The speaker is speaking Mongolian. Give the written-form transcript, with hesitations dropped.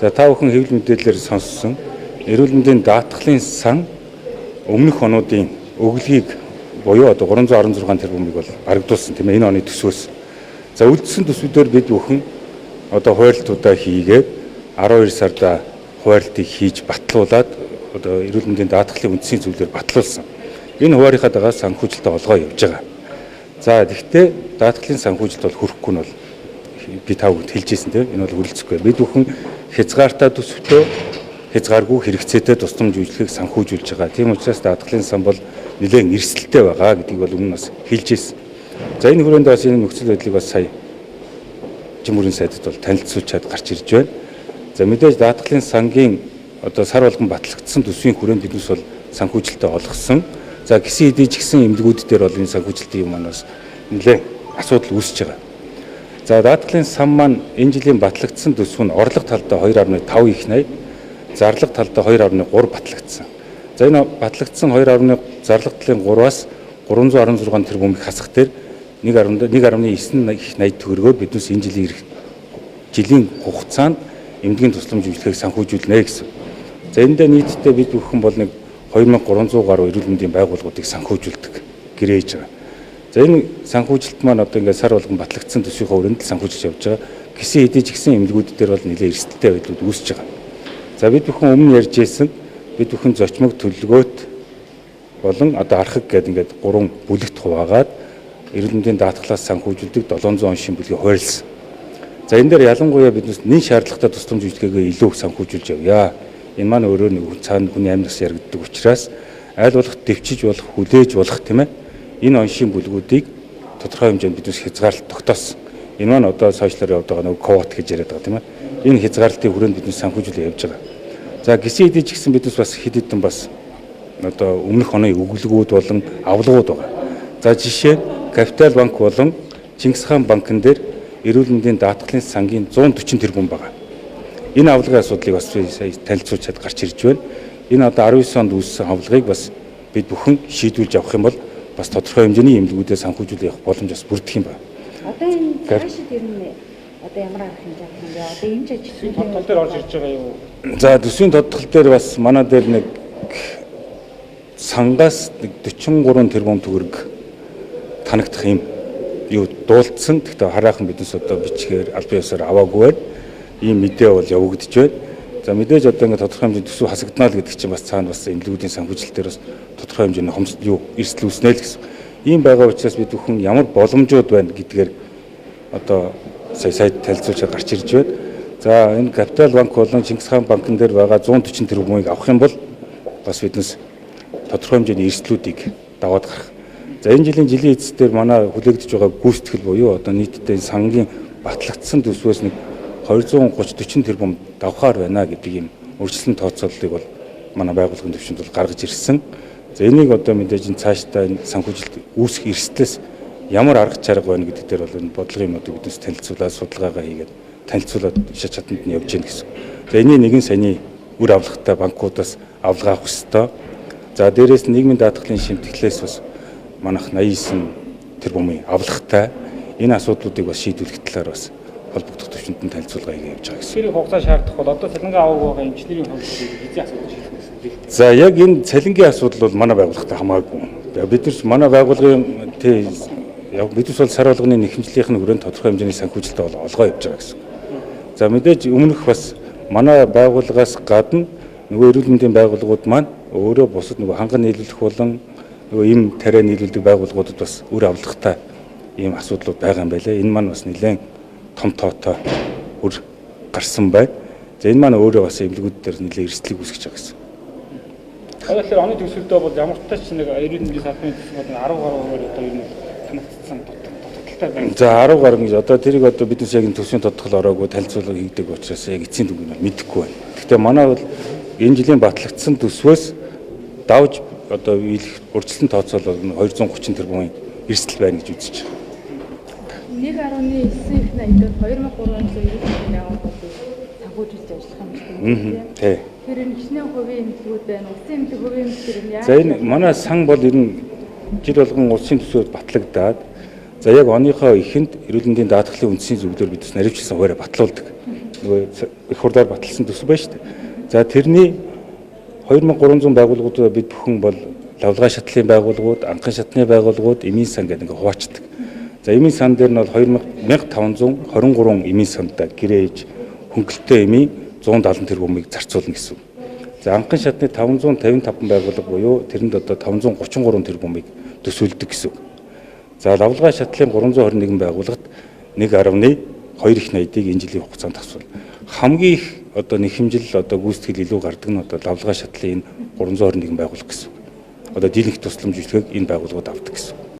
За та бүхэн хэвлэл мэдээлэлээр сонссон эрүүл мэндийн даатгалын сан өмнөх онуудын өглөгийг буюу одоо 316 тэрбумыг бол барагдуулсан тийм ээ энэ оны төсвөөс. За үлдсэн төсвүүдээр бид бүхэн одоо хуваарлтуудаа хийгээд 12 сарда хуваарлтыг хийж батлуулаад одоо эрүүл мэндийн даатгалын үндсийн зүйлээр батлуулсан. Энэ хуваарийнхаа дагаас санхүүжилтөд олгоо явж байгаа. За тэгвэл даатгалын санхүүжилт бол хүрэхгүй нь бол би та бүхэнд хэлжсэн тийм энэ бол хүрэлцэхгүй. Бид бүхэн хязгаартаа төсөвтөө хязгааргүй хэрэгцээтэй тусламж үйлчлэгийг санхүүжүүлж байгаа. Тийм учраас даатгалын сан бол нэлээд эрсдэлтэй байгаа гэдгийг бол өмнө бас хэлжсэн. За энэ хүрээнд бас энэ нөхцөл байдлыг бас сая Жимбөрийн сайдд бол танилцуулчаад гарч ирж байна. За мэдээж даатгалын сангийн одоо сар болгон батлагдсан төсвийн хүрээнд биднес бол санхүүжилтөд олгосон. За гисэн хэдий ч гэсэн эмнэлгүүд дээр бол энэ санхүүжилтийн юм манаас нэлээд асуудал үүсэж байгаа. За даатгалын сан маань энэ жилийн батлагдсан төсөв нь орлого талдаа 2.5 их 80, зарлага талдаа 2.3 батлагдсан. За энэ батлагдсан 2.0 зарлага талын 3-аас 316 тэрбум их хасах дээр 1.9 их 80 төгрөгөөр биднес энэ жилийн хугацаанд эмнэлгийн тусламж үйлчлэгийг санхүүжүүлнэ гэсэн. За энэ дээр нийтдээ бид бүхэн бол нэг 2300 гаруй эрүүл мэндийн байгууллагуудыг санхүүжүүлдэг гэрээж байгаа. За энэ санхүүжилт маань одоо ингээд сар болгон батлагдсан төсвийнхөө өрөөнд л санхүүжилж явж байгаа. Гисэн хэдий ч гэсэн эмнэлгүүд дээр бол нэлээд эрсдэлтэй байдлууд үүсэж байгаа. За бид бүхэн өмнө ярьж ирсэн бид бүхэн зочмог төлөвлөгөөт болон одоо архаг гэдэг ингээд 3 бүлэгт хуваагаад эрүүл мэндийн даатгалаас санхүүжүүлдэг 700 он шин бүлгийг хуваарлсан. За энэ дээр ялангуяа биднес нэн шаардлагатай тусламж үйлчлэгээ илүү санхүүжүүлж явъя. Энэ маань өөрөө нэг цаана хүний амьдас яригддаг учраас аль болох дэвчиж болох, хүлээж болох тийм ээ. Энэ он шин бүлгүүдийг тодорхой хэмжээнд биднес хязгаарлалт тогтоосон. Энэ маань одоо сошиалар явж байгаа нэг ковот гэж яриад байгаа тийм ээ. Энэ хязгаарлалтын хүрээнд биднес санхүүжүүлээ явж байгаа. За гисэн хэдий ч гэсэн биднес бас хэд хэдэн бас одоо өмнөх оны өглөгүүд болон авлагууд байгаа. За жишээ Капитал банк болон Чингис хаан банкн дээр эрүүл мэндийн даатгалын сангийн 140 тэрбум байгаа. Энэ авлагын асуудлыг бас сая танилцуулчаад гарч ирж байна. Энэ одоо 19 онд үүссэн авлагыг бас бид бүхэн шийдүүлж авах юм бол бас тодорхой хэмжээний эмнэлгүүдэд санхүүжүүлэх явах боломж бас бүрдэх юм байна. Одоо энэ цаашид ер нь одоо ямар арга хэмжээ авах юм бэ? Одоо энэ ажлын тодтол дээр орж ирж байгаа юу? За төсвийн тодтол дээр бас манай дээр нэг сангаас 43 тэрбум төгрөг танагдах юм юу дуулдсан. Гэхдээ хараахан биднес одоо бичгээр албан ёсоор аваагүй байна. Ийм мэдээ бол явагдаж байна. За мэдээж одоо ингээд тодорхой хэмжээний төсөв хасагдана л гэдэг чинь бас цаана бас эмнэлгүүдийн санхүүжилтээр бас тодорхой хэмжээний эрсдэл үүснэ л гэсэн. Ийм байгаа учраас бид бүхэн ямар боломжууд байна гэдгээр одоо сая танилцуулчаад гарч ирж байна. За энэ Капитал банк болон Чингис хаан банкн дээр байгаа 140 тэрбумыг авах юм бол бас биднес тодорхой хэмжээний эрсдлүүдийг даваад гарах. За энэ жилийн эцэс дээр манай хүлээгдэж байгаа гүйцэтгэл буюу одоо нийтдээ сангийн батлагдсан төсвөөс нэг 230-40 тэрбум давхаар байна гэдэг ийм үржилтэн тооцооллыг бол манай байгууллагын төвшөнд бол гаргаж ирсэн. За энийг одоо мэдээж цаашдаа энэ санхүүжилт үүсэх эрсдлээс ямар арга чарга байна гэдэг дээр бол энэ бодлогын юмнуудыг биднес танилцуулаад судалгаагаа хийгээд танилцуулаад шат чатанд нь явж гин гэсэн. За энэний нэгэн саяны үр авлагатай банкудаас авлага авах ёстой. За дээрээс нийгмийн даатгалын шимтгэлээс бас манайх 89 тэрбумын авлагатай энэ асуудлуудыг бас шийдвэрлэх талаар бас холбогдох төвшөнд нь танилцуулга хийгээд явж байгаа гэсэн. Тэр хугацаа шаардах бол одоо цалингаа авах байгаа инженерийн хөнгөлөлтийг хэзээ асуудал шийдэх гэсэн. За яг энэ цалингийн асуудал бол манай байгууллагатай хамаагүй. Бид нар манай байгууллагын биднес бол сар болгоны нэхэмжлийнх нь хүрээнд тодорхой хэмжээний санхүүжилтөд олгоо явж байгаа гэсэн. За мэдээж өмнөх бас манай байгууллагаас гадна нөгөө эрүүл мэндийн байгууллагууд маань өөрөө бусад нөгөө ханган нийлүүлэх болон нөгөө им тариа нийлүүлдэг байгууллагуудад бас үр авлагатай ийм асуудлууд байгаа юм байлаа. Энэ маань бас нэлээд том тоотой үр гарсан байна. За энэ маань өөрөө бас эмнэлгүүд дээр нэлээд эрсдлийг үүсгэж байгаа гэсэн. Тэгэхээр оны төсөлдөө бол ямар ч тач нэг эрүүл мэндийн салбарын төсөл 10 гаруйгаар одоо ер нь танагдсан тодтолтой байна. За 10 гаруй гэж одоо тэрийг одоо биднес яг энэ төсвийн тодтол ороогүй танилцуулга хийдэг учраас яг эцсийн дүнг нь мэдэхгүй байна. Гэхдээ манай бол энэ жилийн батлагдсан төсвөөс давж одоо урьдчилан тооцоолол 230 тэрбумын эрсдэл байна гэж үзэж байна. 1.9 их 80-д 2390 байгууллагуудыг санхүүжүүлж ажиллах юм байна. Тий. Тэр энэ хичнээн хувийн эмнэлгүүд байна. Улсын эмнэлэг хувийн эмнэлэг нь яаж? За энэ манай сан бол ер нь жил болгон улсын төсвөд батлагдаад за яг оныхоо эхэнд эрүүл мэндийн даатгалын үндсийн зөвлөлөөр бид наривчлсан хуваарь батлуулдаг. нөгөө их хурдаар баталсан төсөл байна шүү дээ. За тэрний 2300 байгууллагуудаа бид бүхэн бол лавлгай шатлалын байгууллагууд, анхан шатны байгууллагууд, эмийн сан гэдэг ингээ хуваачдаг. За эмийн сан дээр нь бол 2523 эмийн сандаа гэрээж хөнгөлөлтөө эмийн 170 тэрбумыг зарцуулна гэсэн. За анхан шатны 555 байгууллага буюу тэрэнд одоо 533 тэрбумыг төсөөлдөг гэсэн. За лавлгай шатлалын 321 байгууллагт 1.2 их найдыг энэ жилийн хугацаанд авсан. Хамгийн их одоо нэхэмжил одоо гүйцэтгэл илүү гардаг нь одоо лавлгай шатлалын 321 байгууллага гэсэн. Одоо дийлэнх тусламж үйлчилгээг энэ байгууллагууд авдаг гэсэн.